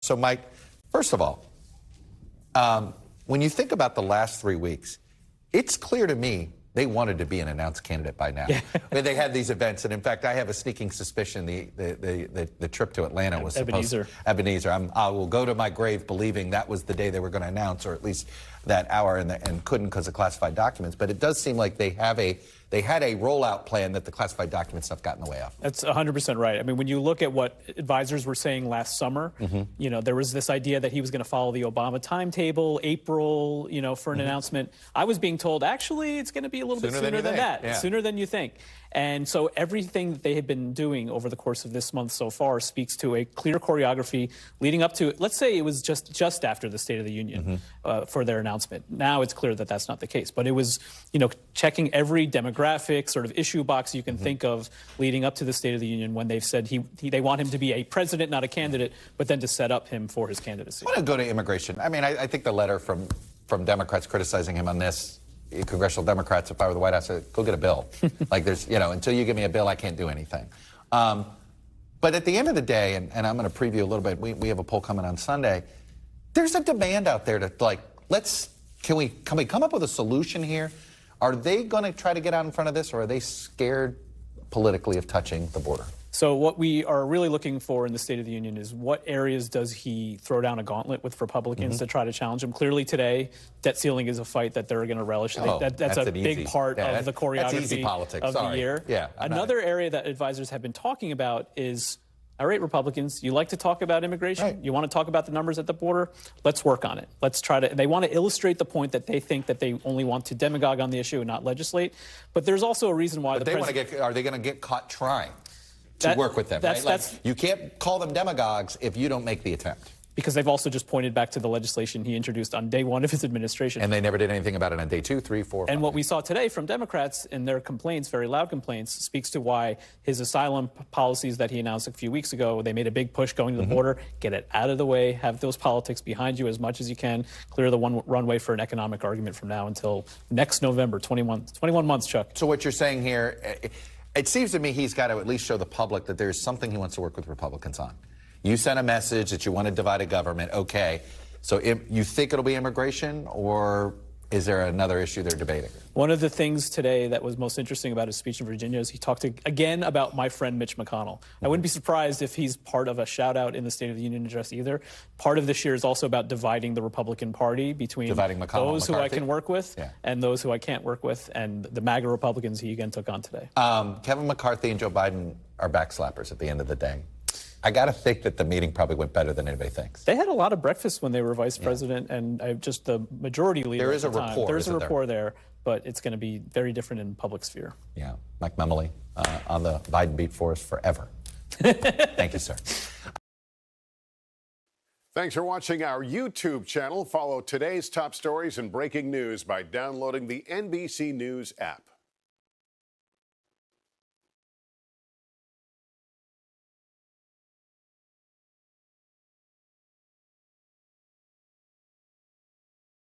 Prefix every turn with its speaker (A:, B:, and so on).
A: So, Mike, first of all, when you think about the last 3 weeks, it's clear to me they wanted to be an announced candidate by now. Yeah. I mean, they had these events, and in fact, I have a sneaking suspicion the trip to Atlanta was Ebenezer. I will go to my grave believing that was the day they were going to announce, or at least that hour, and couldn't because of classified documents. But it does seem like they had a rollout plan that the classified document stuff got in the way of.
B: That's 100% right. I mean, when you look at what advisors were saying last summer, you know, there was this idea that he was going to follow the Obama timetable, April, you know, for an announcement. I was being told, actually, it's going to be a little bit sooner than that, sooner than you think. And so everything that they had been doing over the course of this month so far speaks to a clear choreography leading up to, let's say it was just after the State of the Union for their announcement. Now it's clear that that's not the case. But it was, you know, checking every demographic sort of issue box you can think of leading up to the State of the Union when they've said they want him to be a president, not a candidate, but then to set up him for his candidacy.
A: I want to go to immigration. I mean, I think the letter from Democrats criticizing him on this, congressional Democrats, if I were the White House, I'd go get a bill. Like there's, you know, until you give me a bill, I can't do anything. But at the end of the day, and I'm going to preview a little bit, we have a poll coming on Sunday, there's a demand out there to, like, can we come up with a solution here? Are they going to try to get out in front of this, or are they scared politically of touching the border?
B: So what we are really looking for in the State of the Union is what areas does he throw down a gauntlet with Republicans to try to challenge him. Clearly today, debt ceiling is a fight that they're going to relish. That's a big part of the choreography of the year.
A: Yeah,
B: another area that advisors have been talking about is, all right, Republicans, you like to talk about immigration. Right. You want to talk about the numbers at the border? Let's work on it. Let's try to. They want to illustrate the point that they think that they only want to demagogue on the issue and not legislate. But there's also a reason why
A: are they going to get caught trying to work with them? Right? Like, you can't call them demagogues if you don't make the attempt.
B: Because they've also just pointed back to the legislation he introduced on day one of his administration.
A: And they never did anything about it on day 2, 3, 4, 5.
B: And what we saw today from Democrats in their complaints, very loud complaints, speaks to why his asylum policies that he announced a few weeks ago, they made a big push going to the border, get it out of the way, have those politics behind you as much as you can, clear the runway for an economic argument from now until next November, 21 months, Chuck.
A: So what you're saying here, it seems to me he's got to at least show the public that there's something he wants to work with Republicans on. You sent a message that you want to divide a government. Okay. So you think it'll be immigration, or is there another issue they're debating?
B: One of the things today that was most interesting about his speech in Virginia is he talked again about my friend Mitch McConnell. I wouldn't be surprised if he's part of a shout out in the State of the Union address either. Part of this year is also about dividing the Republican Party between those who I can work with and those who I can't work with, and the MAGA Republicans he again took on today.
A: Kevin McCarthy and Joe Biden are backslappers at the end of the day. I got to think that the meeting probably went better than anybody thinks.
B: They had a lot of breakfast when they were vice president, and just the majority leader.
A: There is a rapport.
B: There's a rapport there, but it's going to be very different in public sphere.
A: Yeah, Mike Memoli on the Biden beat for us forever. Thank you, sir.
C: Thanks for watching our YouTube channel. Follow today's top stories and breaking news by downloading the NBC News app.